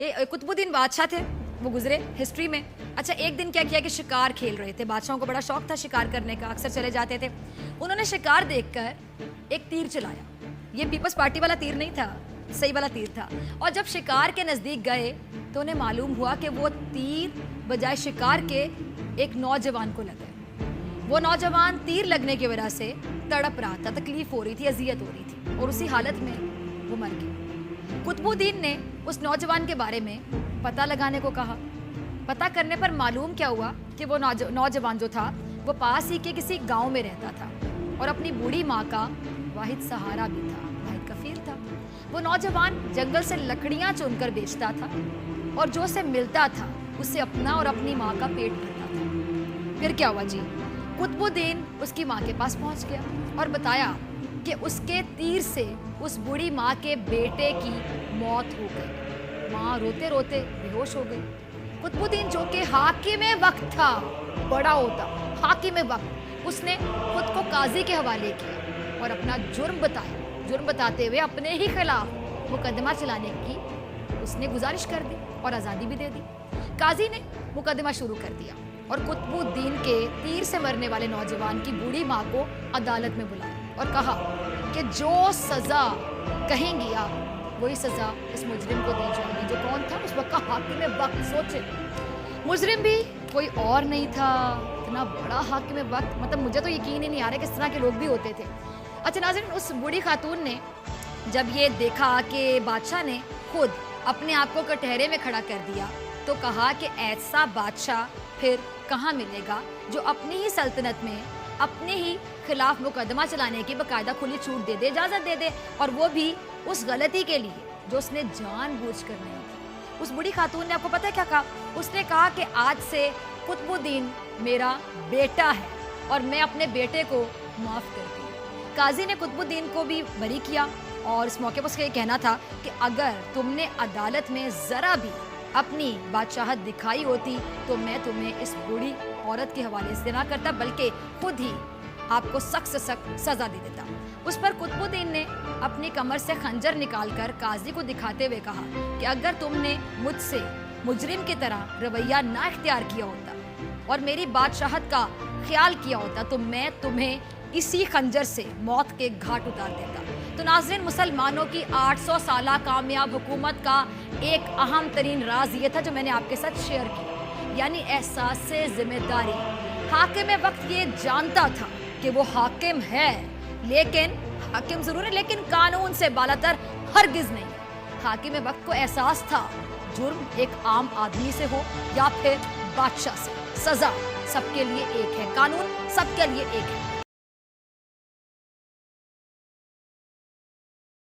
कुतुबुद्दीन बादशाह थे, वो गुजरे हिस्ट्री में। अच्छा, एक दिन क्या किया कि शिकार खेल रहे थे। बादशाहों को बड़ा शौक था शिकार करने का, अक्सर चले जाते थे। उन्होंने शिकार देखकर एक तीर चलाया। ये पीपल्स पार्टी वाला तीर नहीं था, सही वाला तीर था। और जब शिकार के नज़दीक गए तो उन्हें मालूम हुआ कि वो तीर बजाय शिकार के एक नौजवान को लगा। वो नौजवान तीर लगने की वजह से तड़प रहा था, तकलीफ हो रही थी, अजियत हो रही थी, और उसी हालत में वो मर गया। कुतुबुद्दीन ने उस नौजवान के बारे में पता लगाने को कहा। पता करने पर मालूम क्या हुआ कि वो नौजवान जो था वो पास ही के किसी गांव में रहता था और अपनी बूढ़ी माँ का वाहिद सहारा भी था, वाहिद कफील था। वो नौजवान जंगल से लकड़ियाँ चुनकर बेचता था और जो उसे मिलता था उससे अपना और अपनी माँ का पेट भरता था। फिर क्या हुआ जी, कुतुबुद्दीन उसकी माँ के पास पहुँच गया और बताया कि उसके तीर से उस बूढ़ी माँ के बेटे की मौत हो गई। माँ रोते रोते बेहोश हो गई। कुतुबुद्दीन जो कि हाकिम वक्त था, बड़ा होता हाकिम वक्त, उसने खुद को काजी के हवाले किया और अपना जुर्म बताया। जुर्म बताते हुए अपने ही खिलाफ मुकदमा चलाने की उसने गुजारिश कर दी और आज़ादी भी दे दी। काजी ने मुकदमा शुरू कर दिया और कुतुबुद्दीन के तीर से मरने वाले नौजवान की बूढ़ी माँ को अदालत में बुलाया और कहा कि जो सज़ा कहेंगी आप वही सज़ा इस मुजरिम को दी जाएगी। जो कौन था उस वक्त का हाकिम वक्त, सोचे मुजरिम भी कोई और नहीं था, इतना बड़ा हाकिम वक्त, मतलब मुझे तो यकीन ही नहीं आ रहा कि इस तरह के लोग भी होते थे। अच्छा नाज़रीन, उस बूढ़ी खातून ने जब ये देखा कि बादशाह ने खुद अपने आप को कटहरे में खड़ा कर दिया तो कहा कि ऐसा बादशाह फिर कहाँ मिलेगा जो अपनी ही सल्तनत में अपने ही खिलाफ मुकदमा चलाने की बाकायदा खुली छूट दे दे, इजाज़त दे दे, और वो भी उस गलती के लिए जो उसने जानबूझकर नहीं की। उस बूढ़ी खातून ने, आपको पता है क्या कहा? उसने कहा कि आज से कुतुबुद्दीन मेरा बेटा है और मैं अपने बेटे को माफ़ करती हूँ। काजी ने कुतुबुद्दीन को भी बरी किया और इस मौके पर उसका ये कहना था कि अगर तुमने अदालत में ज़रा भी अपनी बादशाहत दिखाई होती तो मैं तुम्हें इस बूढ़ी औरत के हवाले से ना करता, बल्कि खुद ही आपको सख्त से सख्त सज़ा दे देता। उस पर कुतुबुद्दीन ने अपनी कमर से खंजर निकालकर काजी को दिखाते हुए कहा कि अगर तुमने मुझसे मुजरिम की तरह रवैया ना इख्तियार किया होता और मेरी बादशाहत का ख्याल किया होता तो मैं तुम्हें इसी खंजर से मौत के घाट उतार देता। तो नाज़रीन, मुसलमानों की 800 साला कामयाब हुकूमत का एक अहम तरीन राज ये था जो मैंने आपके साथ शेयर किया, यानी एहसास से जिम्मेदारी। हाकिम वक्त ये जानता था कि वो हाकिम है, लेकिन हाकिम ज़रूर है लेकिन कानून से बालातर हरगिज़ नहीं। हाकिम वक्त को एहसास था जुर्म एक आम आदमी से हो या फिर बादशाह से, सज़ा सबके लिए एक है, कानून सबके लिए एक है।